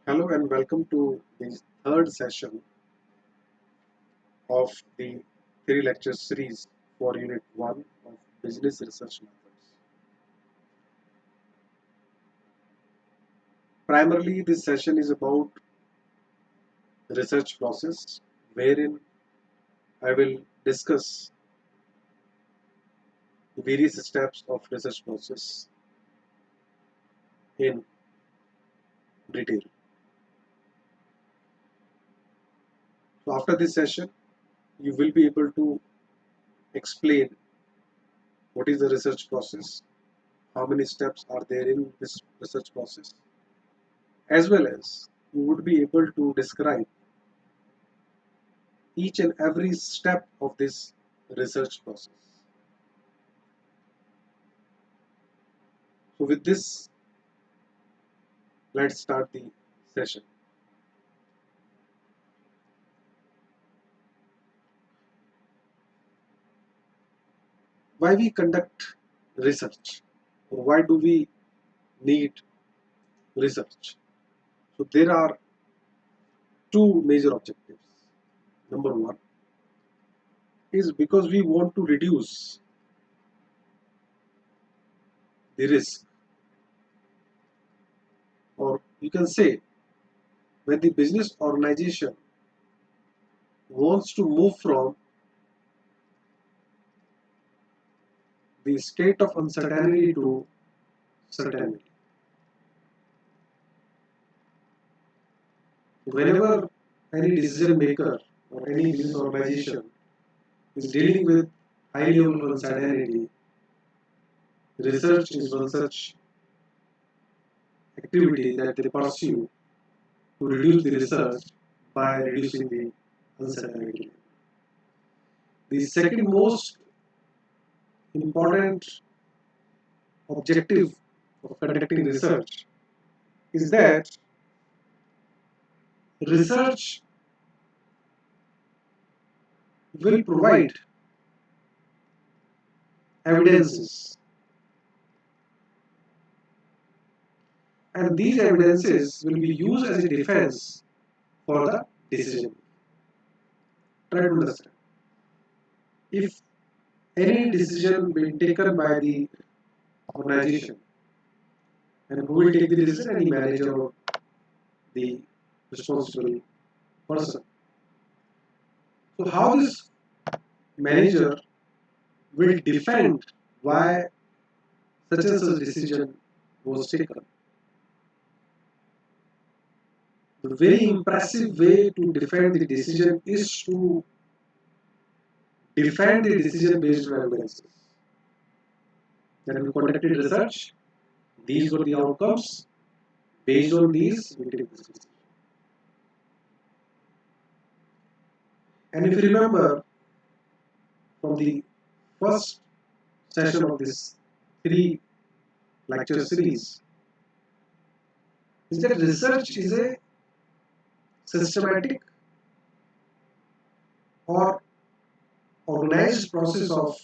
Hello and welcome to the third session of the three lecture series for Unit 1 of Business Research Methods. Primarily, this session is about research process, wherein I will discuss the various steps of research process in detail. So, after this session, you will be able to explain what is the research process, how many steps are there in this research process, as well as you would be able to describe each and every step of this research process. So, with this, let's start the session. Why we conduct research? Or why do we need research? So, there are two major objectives. Number one is because we want to reduce the risk, or you can say when the business organization wants to move from the state of uncertainty to certainty. Whenever any decision maker or any business organization is dealing with high level of uncertainty, research is one such activity that they pursue to reduce the research by reducing the uncertainty. The second most important objective of conducting research is that research will provide evidences, and these evidences will be used as a defense for the decision. Try to understand. If any decision being taken by the organization, and who will take the decision? Any manager or the responsible person. So how this manager will defend why such and such decision was taken? The very impressive way to defend the decision is to defend the decision based on evidences. That we conducted research, these were the outcomes, based on these we take this decision. And if you remember from the first session of this three lecture series, is that research is a systematic or organized process of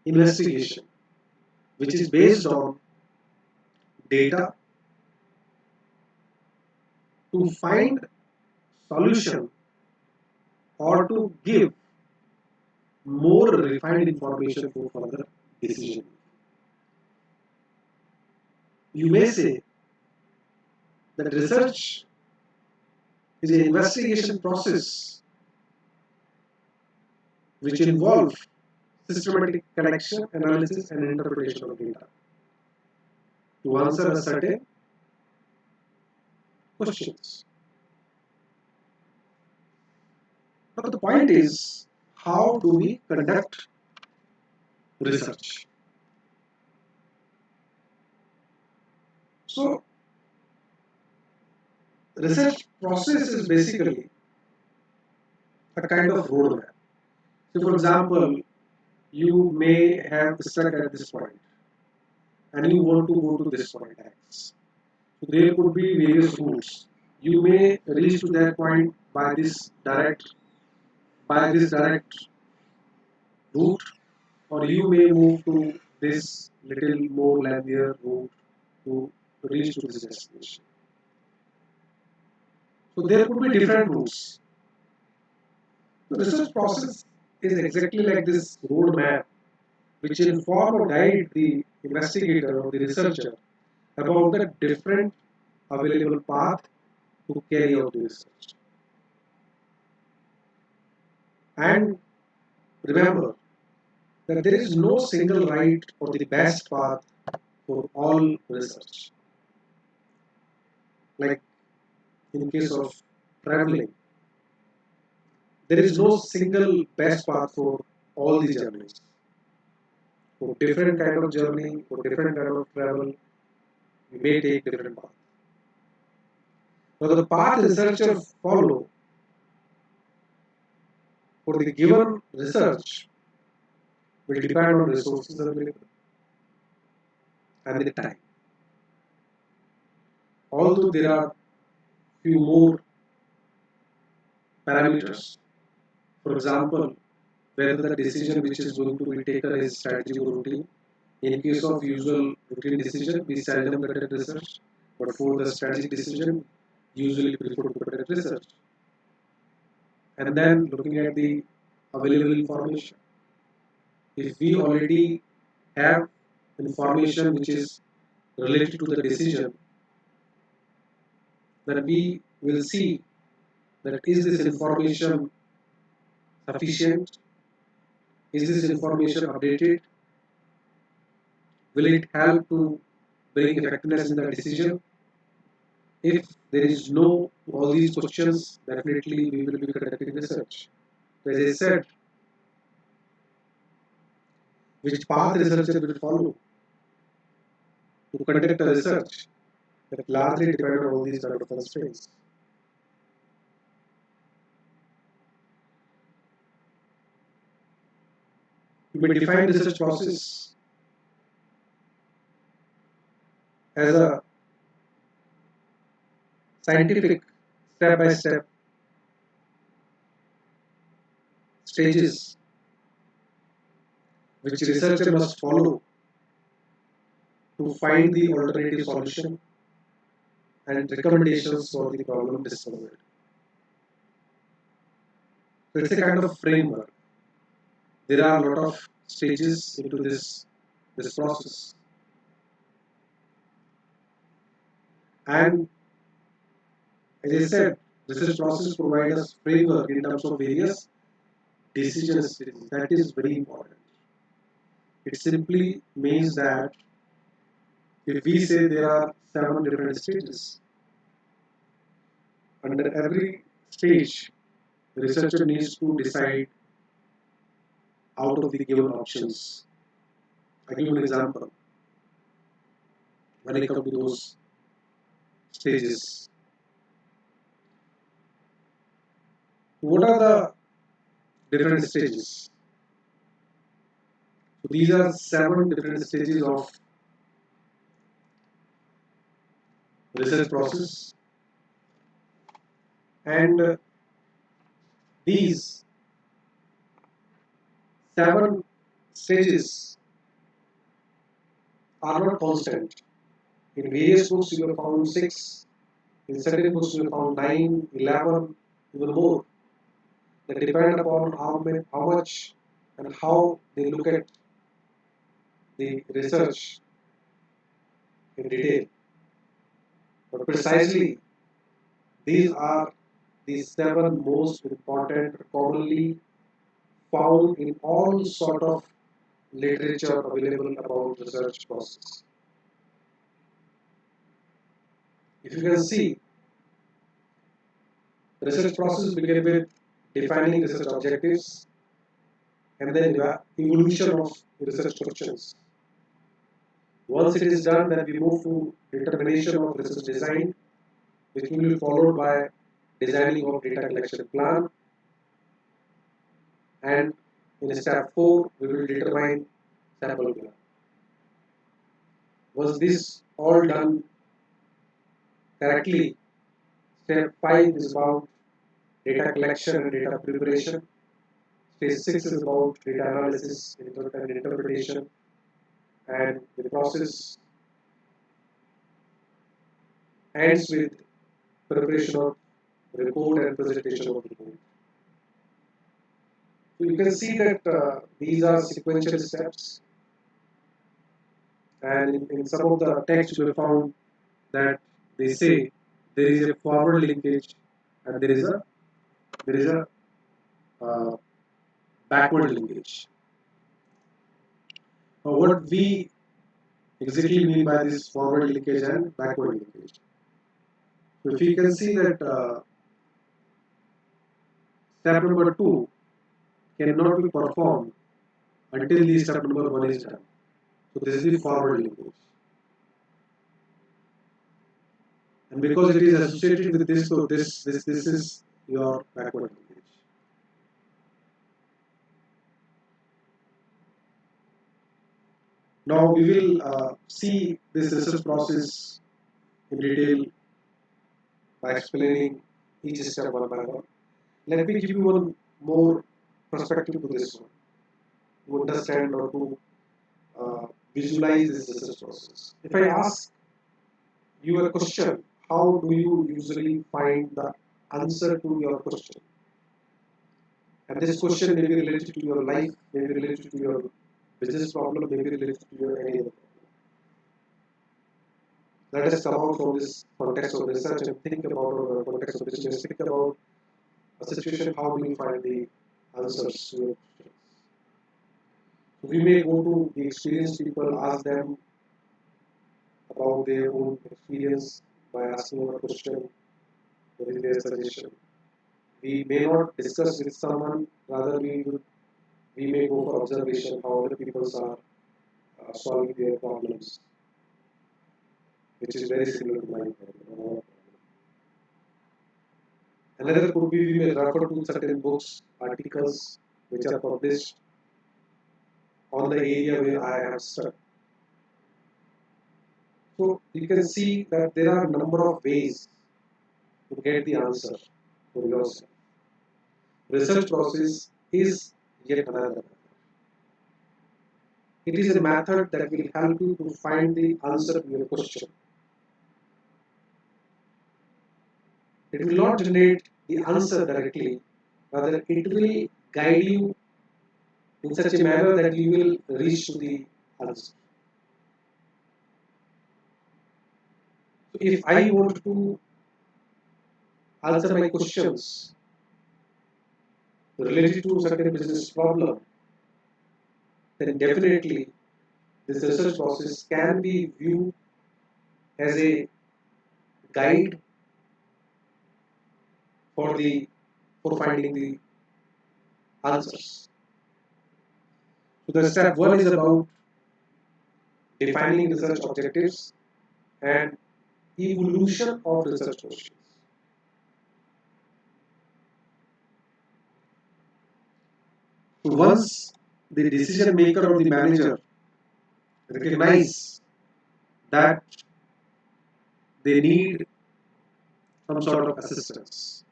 investigation which is based on data to find solution or to give more refined information for further decision. You may say that research is an investigation process which involves systematic collection, analysis, and interpretation of data to answer a certain questions. But the point is, how do we conduct research? So, research process is basically a kind of roadmap. So, for example, you may have stuck at this point and you want to go to this point X. So, there could be various routes. You may reach to that point by this direct route, or you may move to this little more lengthier route to to reach to this destination. So there could be different routes. The research process is exactly like this roadmap which inform or guide the investigator or the researcher about the different available path to carry out the research. And remember that there is no single right or the best path for all research. Like in case of traveling, there is no single best path for all the journeys. For different kind of journey, for different kind of travel, we may take different paths. Now the path researchers follow for the given research will depend on resources available and the time. Although there are few more parameters, for example, whether the decision which is going to be taken is strategic or routine. In case of usual routine decision, we seldom conduct research, but for the strategic decision, usually prefer to conduct research. And then looking at the available information. If we already have information which is related to the decision, then we will see that is this information sufficient? Is this information updated? Will it help to bring effectiveness in the decision? If there is no all these questions, definitely we will be conducting research. As I said, which path researcher will follow to conduct a research that largely depend on all these kind of constraints. You may define research process as a scientific step-by-step stages which researcher must follow to find the alternative solution and recommendations for the problem discovered. So it's a kind of framework. There are a lot of stages into this process. And as I said, research process provides us framework in terms of various decision stages. That is very important. It simply means that if we say there are 7 different stages, under every stage, the researcher needs to decide out of the given options. I give you an example. When I come to those stages, what are the different stages? So these are 7 different stages of research process, and these 7 stages are not constant. In various books you have found 6, in certain books you have found 9, 11, even more. That depend upon how much and how they look at the research in detail. But precisely these are the 7 most important, commonly found in all sort of literature available about research process. If you can see, the research process begins with defining research objectives and then evolution of research questions. Once it is done, then we move to determination of research design, which will be followed by designing of data collection plan. And in step 4, we will determine sample plan. Was this all done correctly? Step 5 is about data collection and data preparation. Stage 6 is about data analysis and interpretation. And the process ends with preparation of report and presentation of report. So you can see that these are sequential steps, and in some of the text you will found that they say there is a forward linkage and there is a uh, backward linkage. Now, what we exactly mean by this forward linkage and backward linkage? So if you can see that step number 2 cannot be performed until the step number 1 is done. So this is the forward linkage. And because it is associated with this, so this is your backward linkage. Now we will see this research process in detail by explaining each step one by one. Let me give you one more perspective to this one, to understand or to visualize this research process. If I ask you a question, how do you usually find the answer to your question? And this question may be related to your life, may be related to your business problem, may be related to your any other problem. Let us come out from this context of research and think about our context of business, think about a situation, how do you find the answers to your questions? So we may go to the experienced people, ask them about their own experience by asking a question, what is their suggestion. We may not discuss with someone, rather we may go for observation how other people are solving their problems, which is very similar to my problem. Another could be we may refer to certain books, articles which are published on the area where I have studied. So you can see that there are a number of ways to get the answer for yourself. Research process is yet another method. It is a method that will help you to find the answer to your question. It will not generate the answer directly, rather it will guide you in such a manner that you will reach to the answer. So if I want to answer my questions related to certain business problem, then definitely this research process can be viewed as a guide for the for finding the answers. So the step one is about defining research objectives and evolution of research questions. So once the decision maker or the manager recognize that they need some sort of assistance,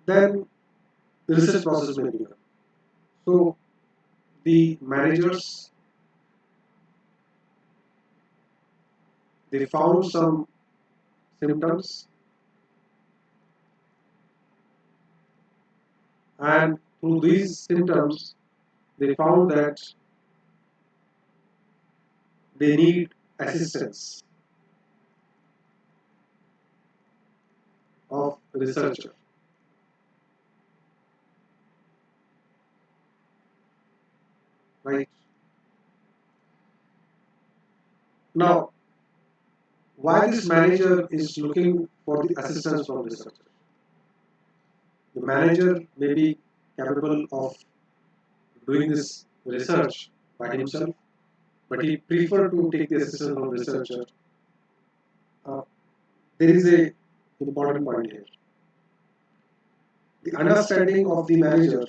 then the research process may begin. So the managers, they found some symptoms, and through these symptoms they found that they need assistance of researcher. Right now, why this manager is looking for the assistance from researcher? The manager may be capable of doing this research by himself, but he prefer to take the assistance from researcher. Uh, there is a important point here. The understanding of the manager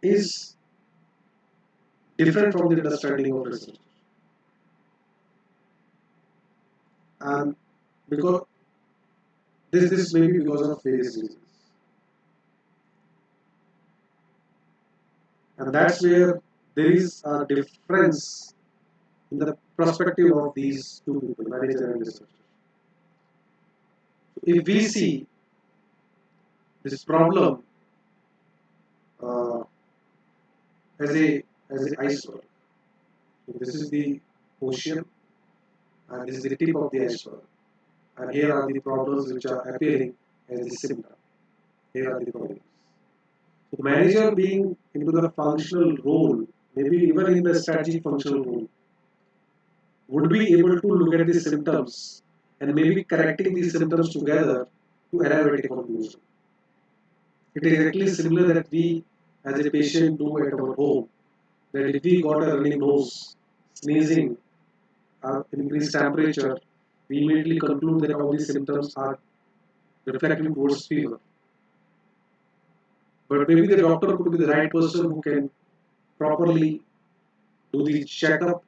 is different from the understanding of researcher, and because this may be because of various reasons, and that's where there is a difference in the perspective of these two people, manager and researcher. If we see this problem uh, as a iceberg, so this is the ocean and this is the tip of the iceberg, and here are the problems which are appearing as the symptom. Here are the problems. So the manager being into the functional role, maybe even in the strategic functional role, would be able to look at the symptoms and maybe correcting these symptoms together to arrive at a conclusion. It is exactly similar that we as a patient do at our home. That if we got a running nose, sneezing, or increased temperature, we immediately conclude that all these symptoms are reflecting towards fever. But maybe the doctor could be the right person who can properly do the checkup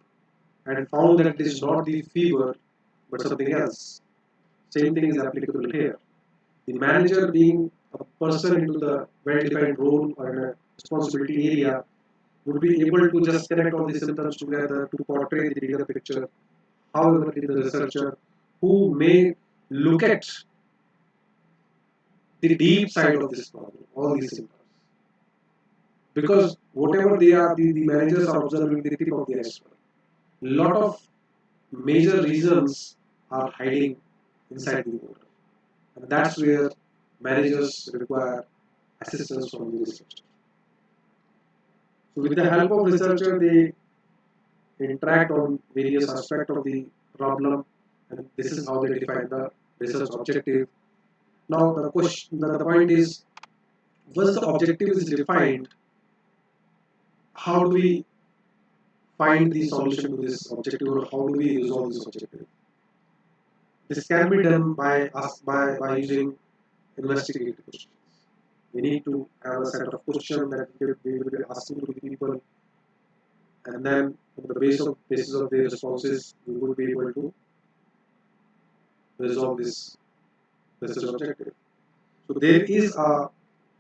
and found that it is not the fever but something else. Same thing is applicable here. The manager being a person into the well-defined role or in a responsibility area would be able to just connect all the symptoms together to portray the bigger picture. However, it is the researcher who may look at the deep side of this problem, all these symptoms. Because whatever they are, the managers are observing the tip of the iceberg. Lot of major reasons are hiding inside the water. And that's where managers require assistance from the researcher. So with the help of researcher, they interact on various aspects of the problem, and this is how they define the research objective. Now the question, the point is, once the objective is defined, how do we find the solution to this objective, or how do we resolve this objective? This can be done by us by using investigative questions. We need to have a set of questions that we will be asking to the people, and then on the basis of their responses, we will be able to resolve this research objective. So there is a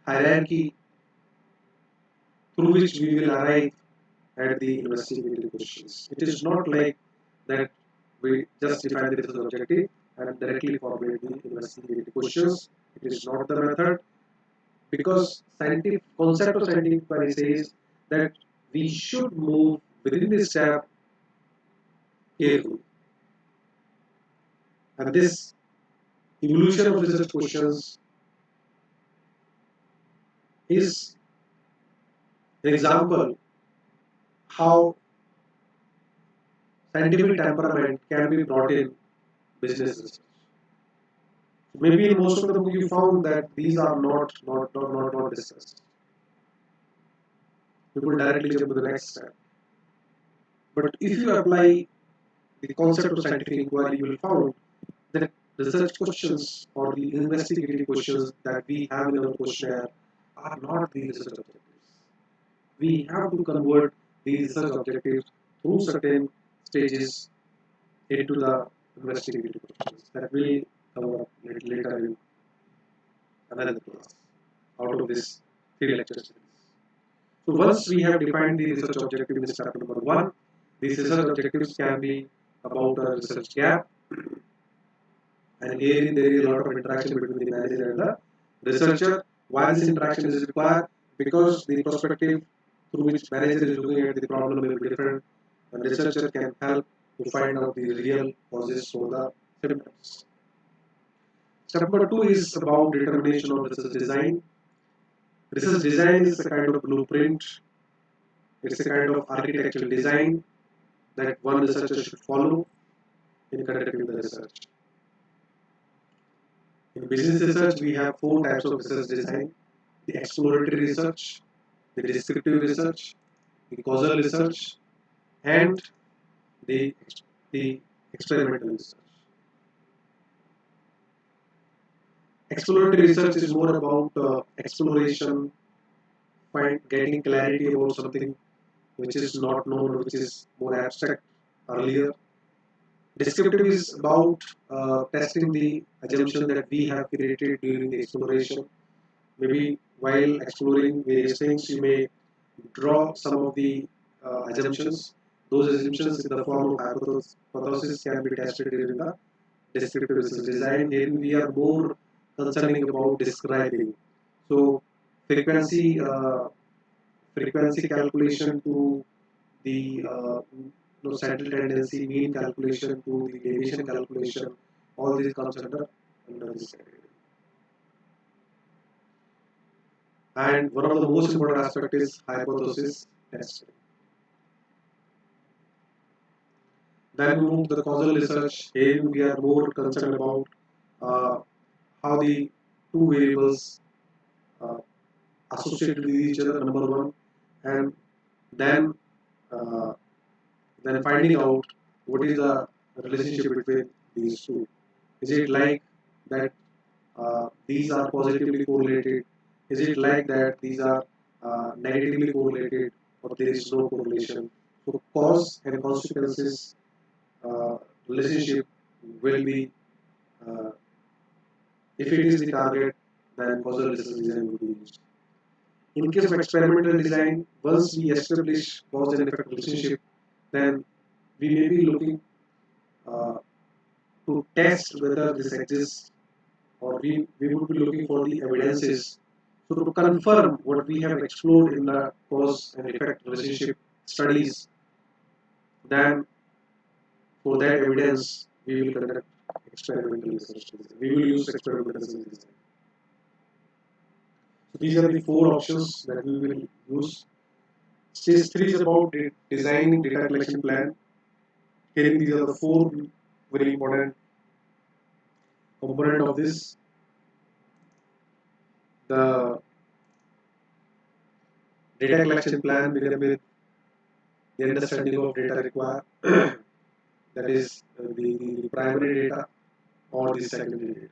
hierarchy through which we will arrive at the investigative questions. It is not like that we just define the research objective and directly formulate the investigative questions. It is not the method, because scientific concept of scientific inquiry says that we should move within this step carefully. And this evolution of research questions is an example how scientific temperament can be brought in business research. Maybe in most of the book you found that these are not discussed. People directly jump to the next step. But if you apply the concept of scientific inquiry, you will find that research questions or the investigative questions that we have in our questionnaire are not the research objectives. We have to convert these research objectives through certain stages into the investigative questions that will cover up later in another class out of this 3 lecture series. So once we have defined the research objective in step number 1, these research objectives can be about a research gap, and here there is a lot of interaction between the manager and the researcher. Why this interaction is required? Because the perspective through which manager is looking at the problem may be different, and researcher can help to find out the real causes for the symptoms. Step number 2 is about determination of research design. Research design is a kind of blueprint. It's a kind of architectural design that one researcher should follow in conducting the research. In business research, we have 4 types of research design: the exploratory research, the descriptive research, the causal research, and the, the experimental research. Exploratory research is more about exploration, getting clarity about something which is not known, which is more abstract earlier. Descriptive is about testing the assumption that we have created during the exploration. Maybe while exploring various things, you may draw some of the assumptions. Those assumptions in the form of hypothesis can be tested during the descriptive research design. Here we are more concerning about describing. So frequency frequency calculation to the central tendency, mean calculation to the deviation calculation, all these comes under this category. And one of the most important aspect is hypothesis testing. Then we move to the causal research. Here we are more concerned about uh, how the two variables uh, associated with each other, number one, and then uh, then finding out what is the relationship between these two. Is it like that these are positively correlated? Is it like that these are negatively correlated, or there is no correlation? So cause and consequences uh, relationship will be, uh, if it is the target, then causal research design will be used. In case of experimental design, once we establish cause and effect relationship, then we may be looking uh, to test whether this exists, or we would be looking for the evidences. So to confirm what we have explored in the cause and effect relationship studies, then for that evidence we will conduct experimental research. We will use experimental research. So these are the four options that we will use. Stage 3 is about designing data collection plan. Here these are the four very important component of this. The data collection plan begin with the understanding of data required, that is the primary data or the secondary data.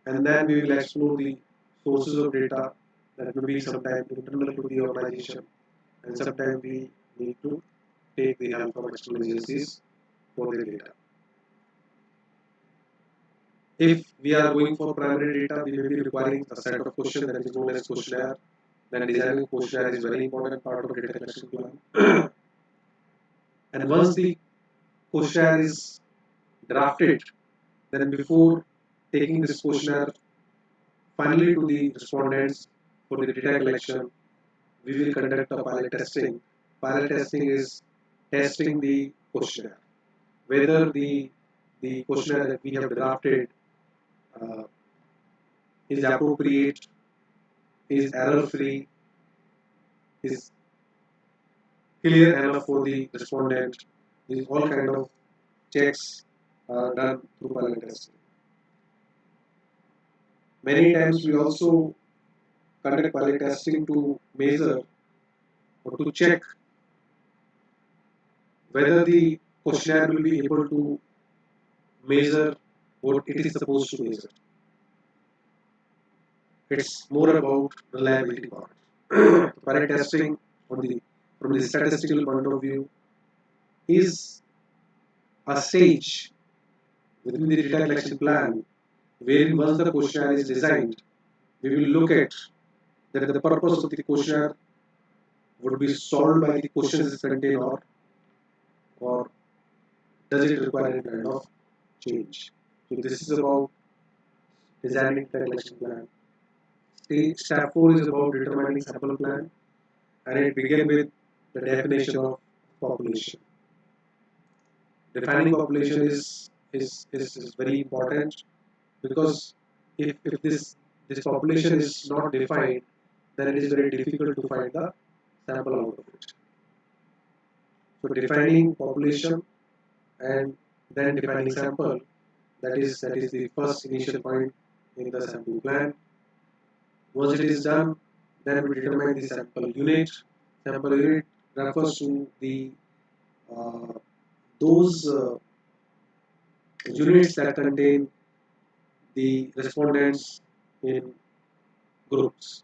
And then we will explore the sources of data that may be sometimes internal to the organization, and sometimes we need to take the help from external agencies for the data. If we are going for primary data, we may be requiring a set of questions that is known as questionnaire. Then designing a questionnaire is very important part of data collection plan. And once the questionnaire is drafted, then before taking this questionnaire finally to the respondents for the data collection, we will conduct a pilot testing. Pilot testing is testing the questionnaire, whether the questionnaire that we have drafted uh, is appropriate, is error free, is clear enough for the respondent. These all kind of checks are done through pilot testing. Many times we also conduct pilot testing to measure or to check whether the questionnaire will be able to measure what it is supposed to measure. It's more about reliability part. Pilot testing from the statistical point of view is a stage within the data collection plan wherein once the questionnaire is designed, we will look at that the purpose of the questionnaire would be solved by the questions it contain, or does it require any kind of change. So this is about designing data collection plan. Step 4 is about determining sample plan, and it begins with the definition of population. Defining population is very important, because if this population is not defined, then it is very difficult to find the sample out of it. So defining population and then defining sample, that is the first initial point in the sample plan. Once it is done, then we determine the sample unit. Sample unit refers to the uh, those units that contain the respondents in groups.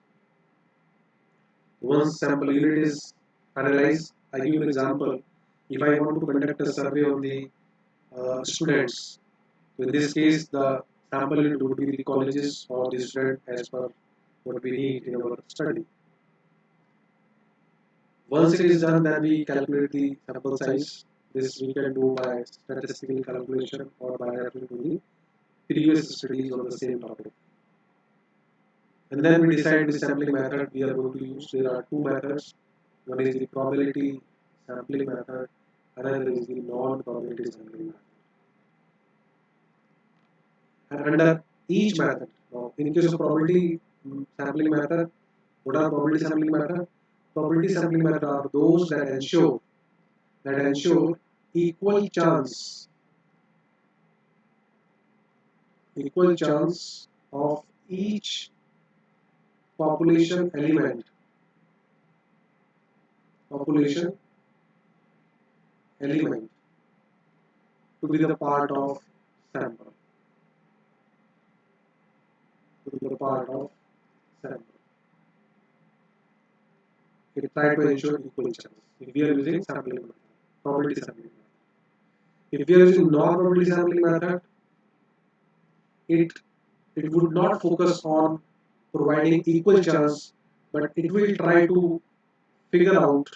Once sample unit is finalized, I give you an example. If I want to conduct a survey on the students, so in this case, the sample unit would be the colleges or the student as per what we need in our study. Once it is done, then we calculate the sample size. This we can do by statistical calculation or by referring to the previous studies on the same topic. And then we decide the sampling method we are going to use. There are two methods. One is the probability sampling method, another is the non-probability sampling method. And under each method, now in case of probability sampling method, what are probability sampling method? Probability sampling method are those that ensure equal chance equal chance of each population population element to be the part of sample to be the part of sample. We try to ensure equal chance if we are using sampling method, probability sampling method. If we are using non-probability sampling method, it it would not focus on providing equal chance, but it will try to figure out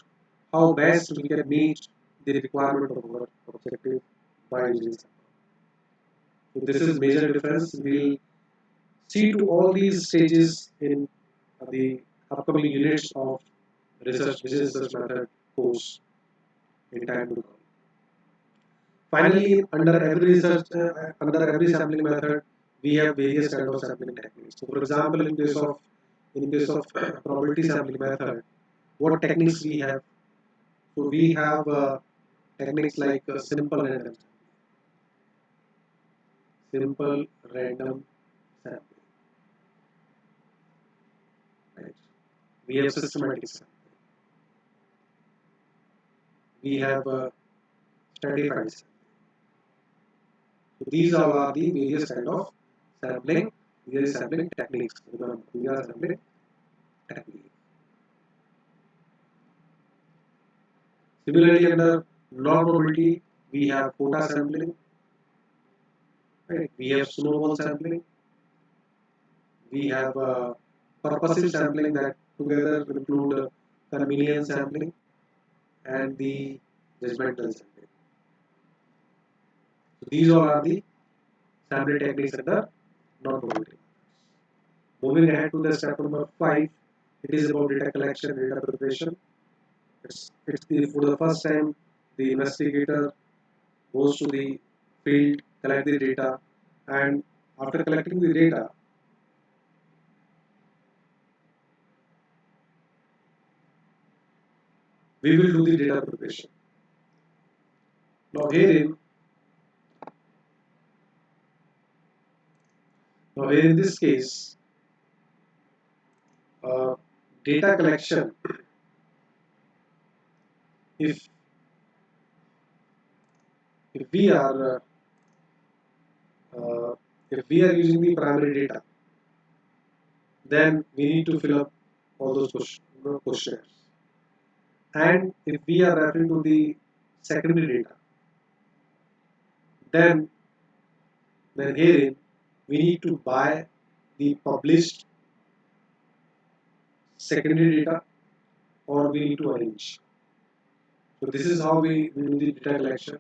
how best we can meet the requirement of our objective by using sample. So this is major difference. We'll see to all these stages in the upcoming units of business research method course in time to come. Finally, under every sampling method, we have various kind of sampling techniques. So, for example, in case of probability sampling method, what techniques we have? So we have techniques like simple random sampling. Right? We have systematic sampling. We have stratified sampling. So these all are the various kind of sampling, various sampling techniques. Remember, these are sampling techniques. Similarly, under non-probability, we have quota sampling. Right? We have snowball sampling. We have purposive sampling that together include convenience sampling and the judgmental sampling. So these all are the sampling techniques under non-probability. Moving ahead to the step number 5, it is about data collection, data preparation. For the first time the investigator goes to the field, collect the data, and after collecting the data, we will do the data preparation. Now here in this case, data collection, if if we are if we are using the primary data, then we need to fill up all those questionnaires. And if we are referring to the secondary data, then herein we need to buy the published secondary data, or we need to arrange. So this is how we do the data collection,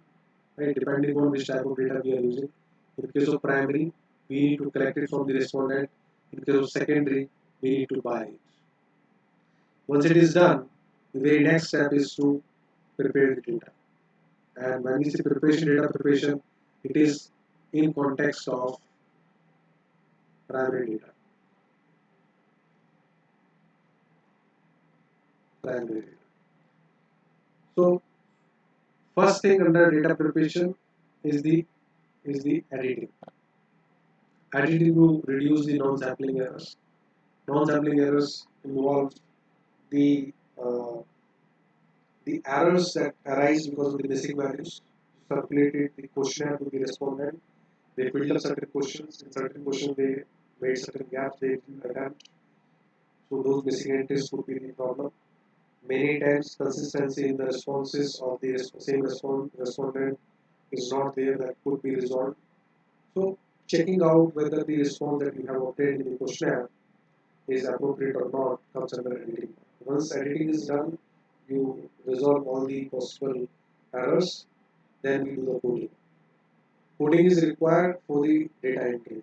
right? Depending on which type of data we are using. In case of primary, we need to collect it from the respondent. In case of secondary, we need to buy it. Once it is done, the very next step is to prepare the data. And when we say data preparation, it is in context of primary data. So first thing under data preparation is the editing. Editing to reduce the non-sampling errors. Non-sampling errors involve the errors that arise because of the missing values circulated the questionnaire to the respondent. They filled up certain questions. In certain questions, they made certain gaps they didn't attempt. So those missing entries could be the problem. Many times, consistency in the responses of the same respondent is not there, that could be resolved. So checking out whether the response that you have obtained in the questionnaire is appropriate or not comes under editing. Once editing is done, you resolve all the possible errors, then we do the coding. Coding is required for the data entry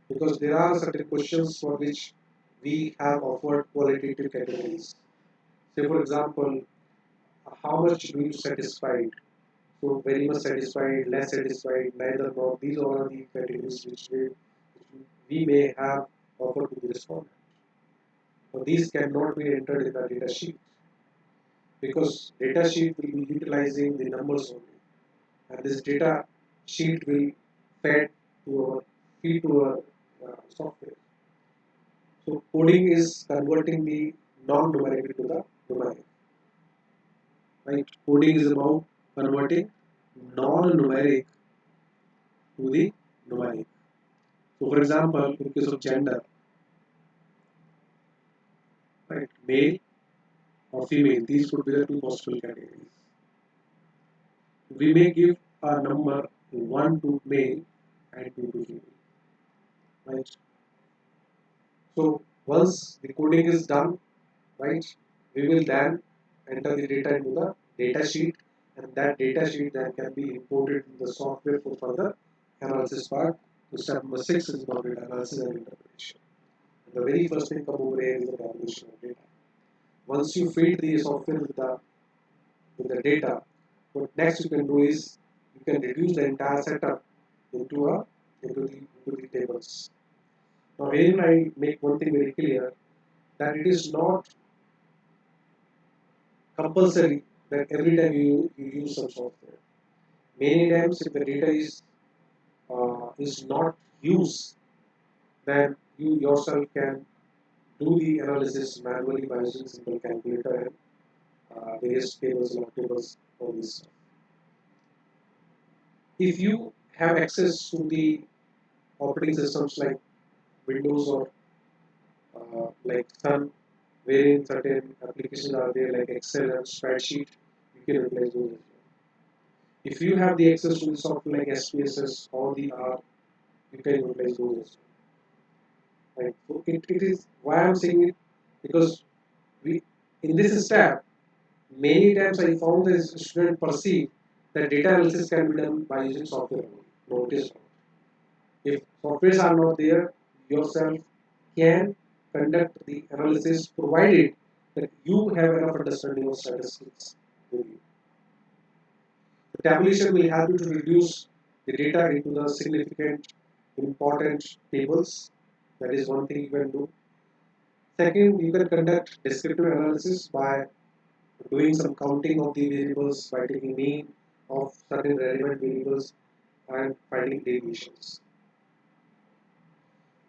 because there are certain questions for which we have offered qualitative categories. Say for example, how much do you satisfied? So very much satisfied, less satisfied, neither nor. These are the categories which we may have offered to the respondent. So these cannot be entered in the data sheet because data sheet will be utilizing the numbers only, and this data sheet will fed to our feed to our software. So coding is converting the non-numeric into the numeric. Right? Coding is about converting non-numeric to the numeric. So for example, in case of gender, right, male or female, these could be the two possible categories. We may give a number 1 to male and 2 to female. Right? So once the coding is done, right, we will then enter the data into the data sheet, and that data sheet then can be imported in the software for further analysis part. So step number 6 is about data analysis and interpretation. And the very first thing come over here is the tabulation of data. Once you feed the software with the data, what next you can do is you can reduce the entire setup into a into the tables. Now here I make one thing very clear, that it is not compulsory that every time you use some software. Many times if the data is not used, then you yourself can do the analysis manually by using simple calculator and various tables, log tables, all this stuff. If you have access to the operating systems like Windows or like Sun, wherein certain applications are there like Excel and spreadsheet, you can utilize those as well. If you have the access to the software like SPSS or the R, you can utilize those as well. Right? So it is why I'm saying it, because we in this step many times I found that student perceive that data analysis can be done by using software only. No, it is not. If softwares are not there, yourself can conduct the analysis provided that you have enough understanding of statistics with you. The tabulation will help you to reduce the data into the significant, important tables. That is one thing you can do. Second, you can conduct descriptive analysis by doing some counting of the variables, by taking mean of certain relevant variables and finding deviations.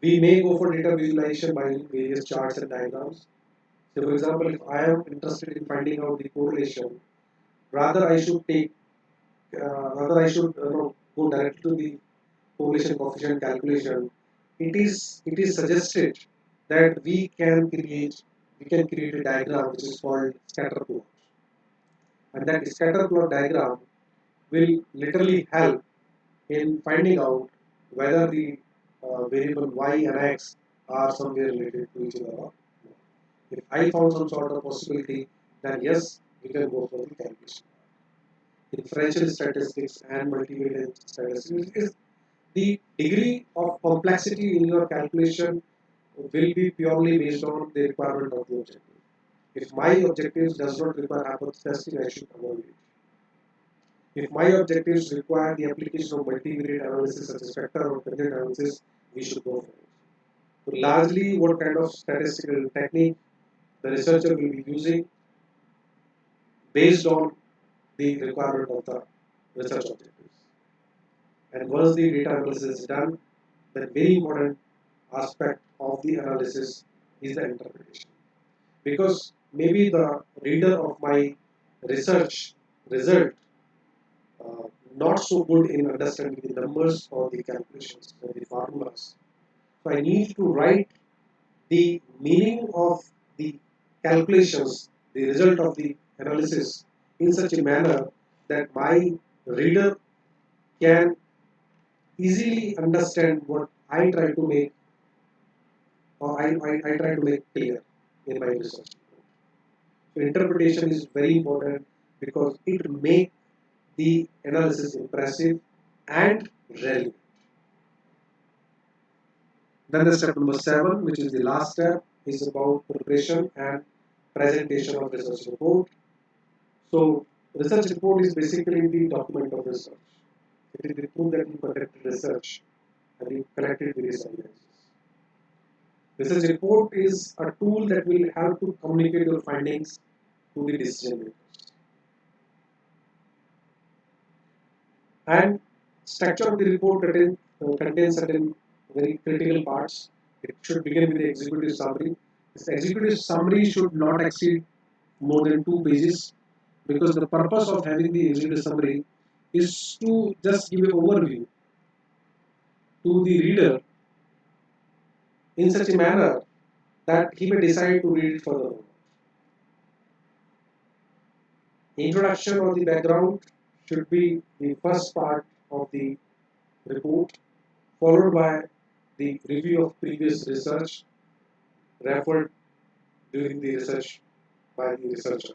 We may go for data visualization by various charts and diagrams. So for example, if I am interested in finding out the correlation, rather I should take, rather I should go directly to the correlation coefficient calculation. It is suggested that we can create a diagram which is called scatter plot, and that scatter plot diagram will literally help in finding out whether the variable y and x are somewhere related to each other or not. If I found some sort of possibility, then yes, we can go for the calculation. Differential statistics and multivariate statistics is the degree of complexity in your calculation will be purely based on the requirement of the objective. If my objectives does not require hypothesis testing, I should avoid it. If my objectives require the application of multivariate analysis such as vector or conjugate analysis, we should go for it. So largely, what kind of statistical technique the researcher will be using based on the requirement of the research objectives. And once the data analysis is done, the very important aspect of the analysis is the interpretation. Because maybe the reader of my research result not so good in understanding the numbers or the calculations or the formulas. So I need to write the meaning of the calculations, the result of the analysis in such a manner that my reader can easily understand what I try to make or I try to make clear in my research. interpretation is very important because it makes the analysis impressive and relevant. Then the step number 7, which is the last step, is about preparation and presentation of research report. So research report is basically the document of research. It is the proof that you conducted research and you collected various evidences. Research report is a tool that will help to communicate your findings to the decision makers. And structure of the report contains certain very critical parts. It should begin with the executive summary. This executive summary should not exceed more than 2 pages because the purpose of having the executive summary is to just give an overview to the reader in such a manner that he may decide to read it further. Introduction or the background should be the first part of the report, followed by the review of previous research referred during the research by the researcher.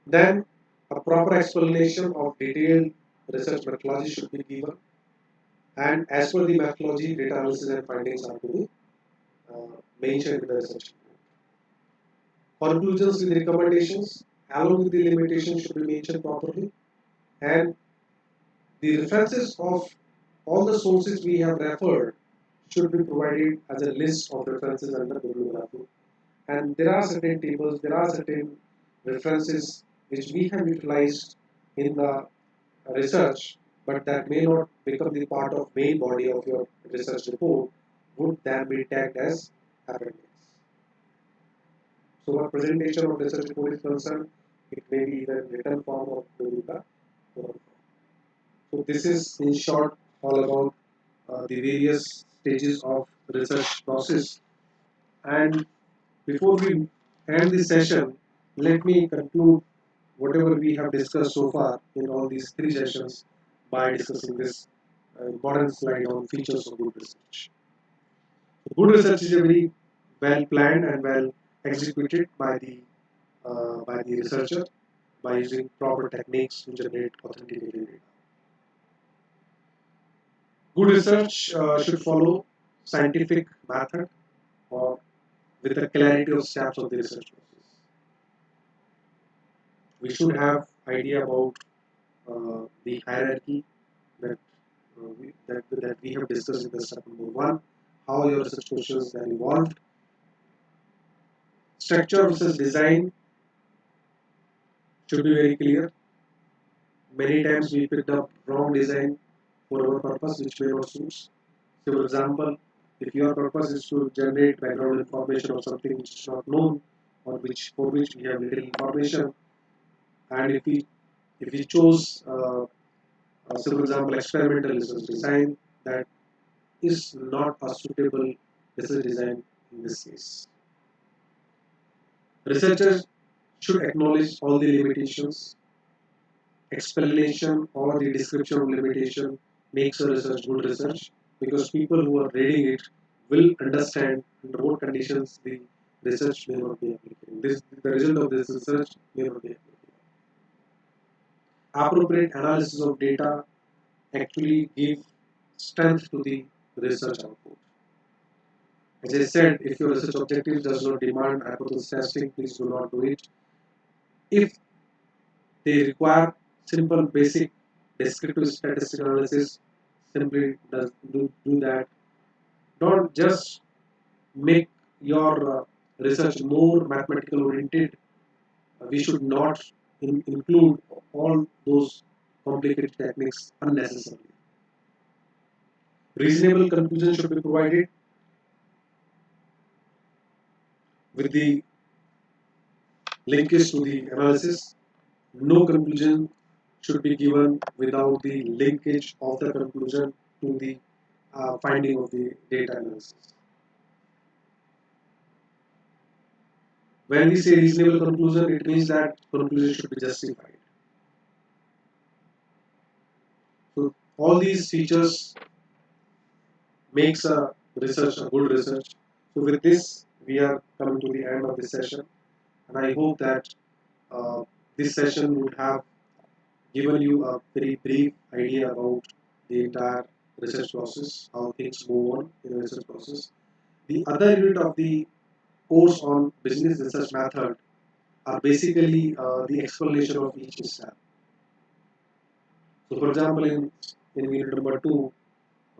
Then a proper explanation of detailed research methodology should be given, and as per the methodology, data analysis and findings are to be mentioned in the research. Conclusions with recommendations along with the limitations should be mentioned properly, and the references of all the sources we have referred should be provided as a list of references under bibliography. And there are certain tables, there are certain references which we have utilized in the research, but that may not become the part of main body of your research report, would then be tagged as appendix. So what presentation of research report is concerned, it may be either in written form or maybe the oral form. So this is in short all about the various stages of research process. And before we end this session, let me conclude whatever we have discussed so far in all these 3 sessions by discussing this important slide on features of good research. Good research is a very well planned and well executed by the researcher by using proper techniques to generate authenticated data. Good research should follow scientific method or with the clarity of steps of the research process. We should have idea about the hierarchy that, that we have discussed in the step number 1, how your research questions are evolved. Structure versus design should be very clear. Many times we picked up wrong design for our purpose which may not suit. So for example, if your purpose is to generate background information or something which is not known or for which we have little information, and if we chose so for example experimental research design, that is not a suitable research design in this case. Researchers should acknowledge all the limitations. Explanation or the description of limitation makes a research good research because people who are reading it will understand under what conditions the research may not be applicable. The result of this research may not be applicable. Appropriate analysis of data actually give strength to the research output. As I said, if your research objective does not demand hypothesis testing, please do not do it. If they require simple basic descriptive statistical analysis, simply do that. Don't just make your research more mathematical oriented. We should not include all those complicated techniques unnecessarily. Reasonable conclusion should be provided with the linkage to the analysis. No conclusion should be given without the linkage of the conclusion to the finding of the data analysis. When we say reasonable conclusion, it means that conclusion should be justified. So all these features makes a research a good research. So with this, we are coming to the end of this session, and I hope that uh, this session would have given you a very brief idea about the entire research process, how things move on in the research process. The other unit of the course on business research method are basically the explanation of each step. So, for example, in unit number 2,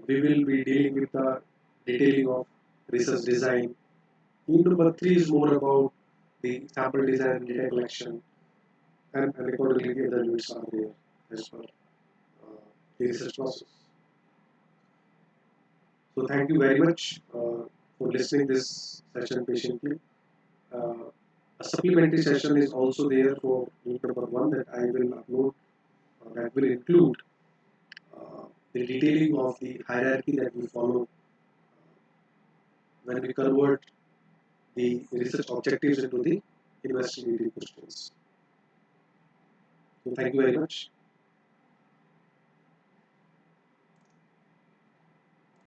we will be dealing with the detailing of research design. Unit number 3 is more about the sample design and data collection, and accordingly, the other units are there as per the research process. So, thank you very much for listening this session patiently. Uh, a supplementary session is also there for unit number 1 that I will upload, that will include the detailing of the hierarchy that we follow when we convert the research objectives into the investigative questions. So thank you very much.